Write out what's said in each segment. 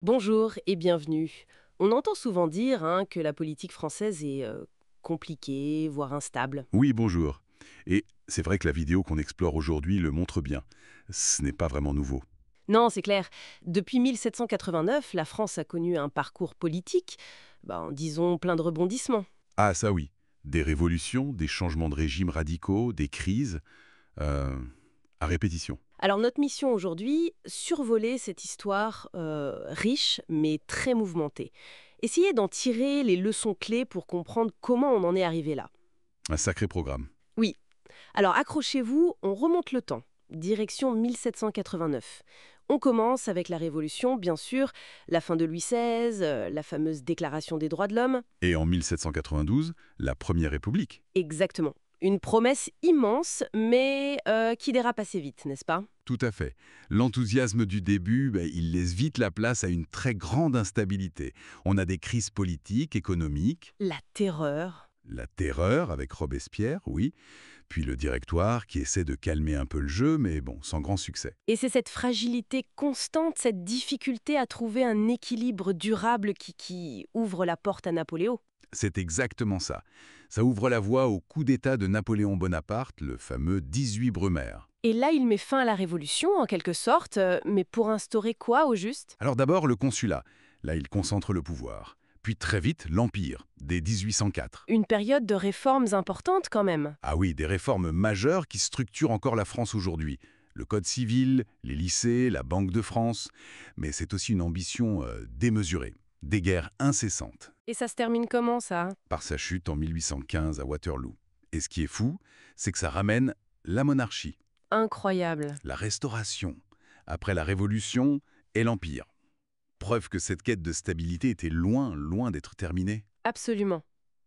Bonjour et bienvenue. On entend souvent dire que la politique française est compliquée, voire instable. Oui, bonjour. Et c'est vrai que la vidéo qu'on explore aujourd'hui le montre bien. Ce n'est pas vraiment nouveau. Non, c'est clair. Depuis 1789, la France a connu un parcours politique, disons plein de rebondissements. Ah, ça oui. Des révolutions, des changements de régime radicaux, des crises, euh, à répétition. Alors notre mission aujourd'hui, survoler cette histoire riche mais très mouvementée. Essayer d'en tirer les leçons clés pour comprendre comment on en est arrivé là. Un sacré programme. Oui, alors accrochez-vous, on remonte le temps. Direction 1789. On commence avec la Révolution, bien sûr, la fin de Louis XVI, la fameuse Déclaration des droits de l'homme. Et en 1792, la Première République. Exactement. Une promesse immense, mais qui dérape assez vite, n'est-ce pas? Tout à fait. L'enthousiasme du début, il laisse vite la place à une très grande instabilité. On a des crises politiques, économiques, La terreur. la terreur avec Robespierre, oui, puis le Directoire qui essaie de calmer un peu le jeu, mais bon, sans grand succès. Et c'est cette fragilité constante, cette difficulté à trouver un équilibre durable qui ouvre la porte à Napoléon. C'est exactement ça. Ça ouvre la voie au coup d'État de Napoléon Bonaparte, le fameux 18 Brumaire. Et là, il met fin à la Révolution, en quelque sorte, mais pour instaurer quoi, au juste? Alors d'abord, le consulat. Là, il concentre le pouvoir. Puis très vite, l'Empire, dès 1804. Une période de réformes importantes quand même. Ah oui, des réformes majeures qui structurent encore la France aujourd'hui. Le Code civil, les lycées, la Banque de France. Mais c'est aussi une ambition démesurée. Des guerres incessantes. Et ça se termine comment, ça? Par sa chute en 1815 à Waterloo. Et ce qui est fou, c'est que ça ramène la monarchie, Incroyable. la Restauration, après la Révolution et l'Empire. Preuve que cette quête de stabilité était loin, loin d'être terminée. Absolument.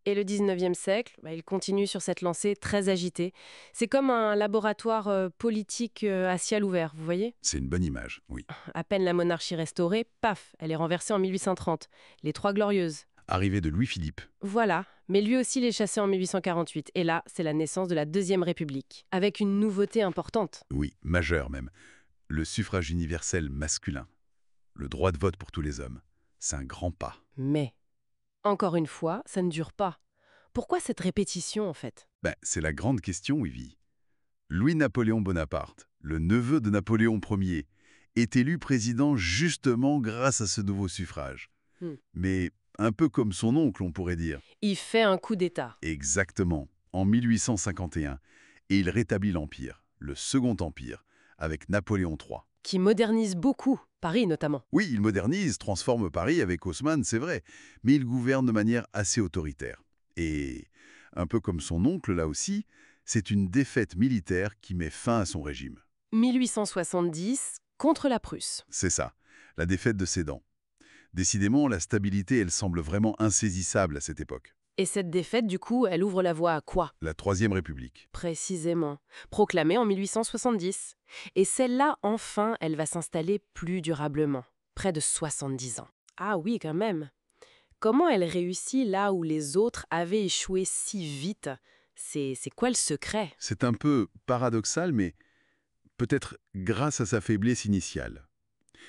Et le 19e siècle, il continue sur cette lancée très agitée. C'est comme un laboratoire politique à ciel ouvert, vous voyez? C'est une bonne image, oui. À peine la monarchie restaurée, paf, elle est renversée en 1830. Les Trois Glorieuses. Arrivée de Louis-Philippe. Voilà, mais lui aussi les chassé en 1848. Et là, c'est la naissance de la Deuxième République, avec une nouveauté importante. Oui, majeur même. Le suffrage universel masculin. Le droit de vote pour tous les hommes. C'est un grand pas. Mais, encore une fois, ça ne dure pas. Pourquoi cette répétition, en fait? C'est la grande question, Yvi. Louis-Napoléon Bonaparte, le neveu de Napoléon Ier, est élu président justement grâce à ce nouveau suffrage. Hmm. Mais un peu comme son oncle, on pourrait dire. Il fait un coup d'État. Exactement, en 1851. Et il rétablit l'Empire, le Second Empire, avec Napoléon III. Qui modernise beaucoup, Paris notamment. Oui, il modernise, transforme Paris avec Haussmann, c'est vrai, mais il gouverne de manière assez autoritaire. Et, un peu comme son oncle là aussi, c'est une défaite militaire qui met fin à son régime. 1870, contre la Prusse. C'est ça, la défaite de Sedan. Décidément, la stabilité, elle semble vraiment insaisissable à cette époque. Et cette défaite, du coup, elle ouvre la voie à quoi? La Troisième République. Précisément. Proclamée en 1870. Et celle-là, enfin, elle va s'installer plus durablement. Près de 70 ans. Ah oui, quand même. Comment elle réussit là où les autres avaient échoué si vite? C'est quoi le secret? C'est un peu paradoxal, mais peut-être grâce à sa faiblesse initiale.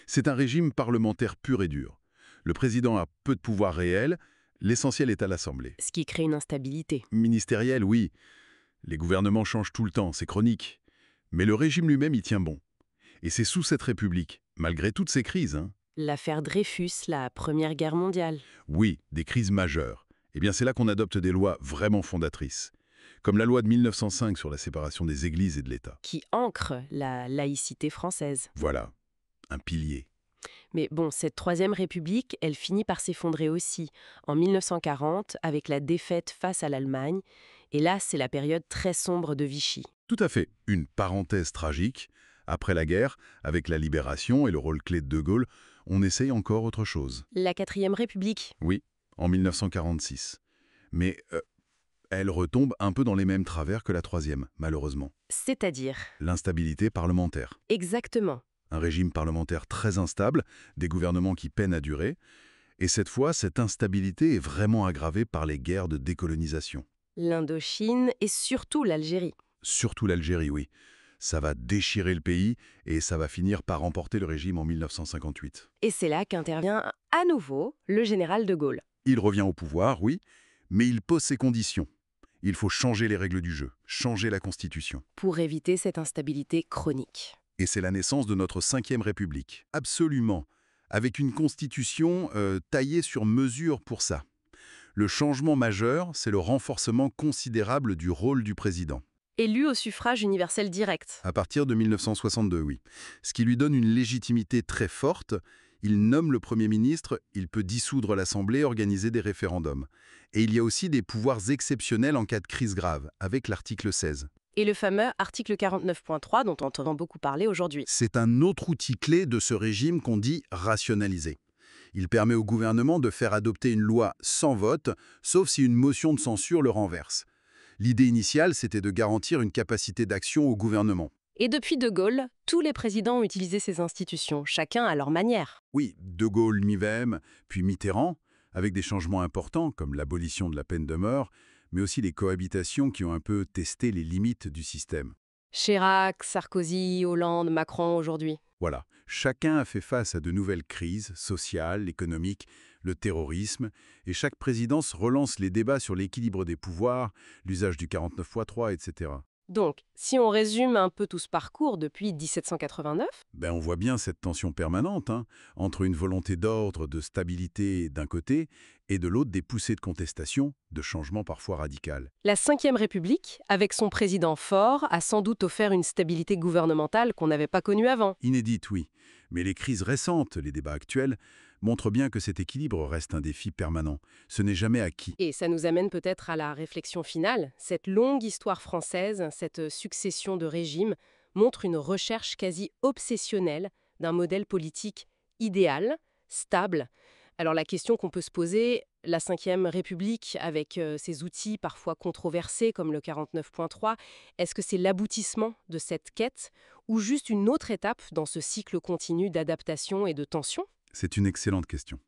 C'est un régime parlementaire pur et dur. Le président a peu de pouvoir réel, l'essentiel est à l'Assemblée. Ce qui crée une instabilité. Ministériel, oui. Les gouvernements changent tout le temps, c'est chronique. Mais le régime lui-même y tient bon. Et c'est sous cette République, malgré toutes ces crises, L'affaire Dreyfus, la Première Guerre mondiale. oui, des crises majeures, eh bien c'est là qu'on adopte des lois vraiment fondatrices. Comme la loi de 1905 sur la séparation des églises et de l'État. Qui ancre la laïcité française. Voilà, un pilier. Mais bon, cette Troisième République, elle finit par s'effondrer aussi, en 1940, avec la défaite face à l'Allemagne. Et là, c'est la période très sombre de Vichy. Tout à fait, une parenthèse tragique. Après la guerre, avec la libération et le rôle clé de De Gaulle, on essaye encore autre chose. La Quatrième République. Oui, en 1946. Mais elle retombe un peu dans les mêmes travers que la troisième, malheureusement. C'est-à-dire? L'instabilité parlementaire. Exactement. Un régime parlementaire très instable, des gouvernements qui peinent à durer. Et cette fois, cette instabilité est vraiment aggravée par les guerres de décolonisation. L'Indochine et surtout l'Algérie. Surtout l'Algérie, oui. Ça va déchirer le pays et ça va finir par remporter le régime en 1958. Et c'est là qu'intervient à nouveau le général de Gaulle. Il revient au pouvoir, oui, mais il pose ses conditions. Il faut changer les règles du jeu, changer la Constitution. Pour éviter cette instabilité chronique. Et c'est la naissance de notre 5e République. Absolument. Avec une Constitution taillée sur mesure pour ça. Le changement majeur, c'est le renforcement considérable du rôle du président. Élu au suffrage universel direct. À partir de 1962, oui. Ce qui lui donne une légitimité très forte. Il nomme le Premier ministre, il peut dissoudre l'Assemblée, organiser des référendums. Et il y a aussi des pouvoirs exceptionnels en cas de crise grave, avec l'article 16. Et le fameux article 49.3 dont on entend beaucoup parler aujourd'hui. C'est un autre outil clé de ce régime qu'on dit rationalisé. Il permet au gouvernement de faire adopter une loi sans vote, sauf si une motion de censure le renverse. L'idée initiale, c'était de garantir une capacité d'action au gouvernement. Et depuis De Gaulle, tous les présidents ont utilisé ces institutions, chacun à leur manière. Oui, De Gaulle lui-même, puis Mitterrand, avec des changements importants comme l'abolition de la peine de mort, mais aussi les cohabitations qui ont un peu testé les limites du système. Chirac, Sarkozy, Hollande, Macron aujourd'hui. Voilà, chacun a fait face à de nouvelles crises sociales, économiques, le terrorisme, et chaque présidence relance les débats sur l'équilibre des pouvoirs, l'usage du 49.3, etc. Donc, si on résume un peu tout ce parcours depuis 1789, On voit bien cette tension permanente entre une volonté d'ordre, de stabilité d'un côté, et de l'autre des poussées de contestation, de changement parfois radical. la Ve République, avec son président fort, a sans doute offert une stabilité gouvernementale qu'on n'avait pas connue avant. Inédite, oui, mais les crises récentes, les débats actuels, montrent bien que cet équilibre reste un défi permanent. Ce n'est jamais acquis. Et ça nous amène peut-être à la réflexion finale. Cette longue histoire française, cette succession de régimes, montre une recherche quasi obsessionnelle d'un modèle politique idéal, stable. Alors la question qu'on peut se poser, la Ve République, avec ses outils parfois controversés comme le 49.3, est-ce que c'est l'aboutissement de cette quête ou juste une autre étape dans ce cycle continu d'adaptation et de tension ? C'est une excellente question.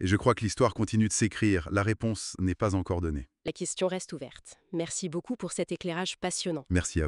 Et je crois que l'histoire continue de s'écrire. La réponse n'est pas encore donnée. La question reste ouverte. Merci beaucoup pour cet éclairage passionnant. Merci à vous.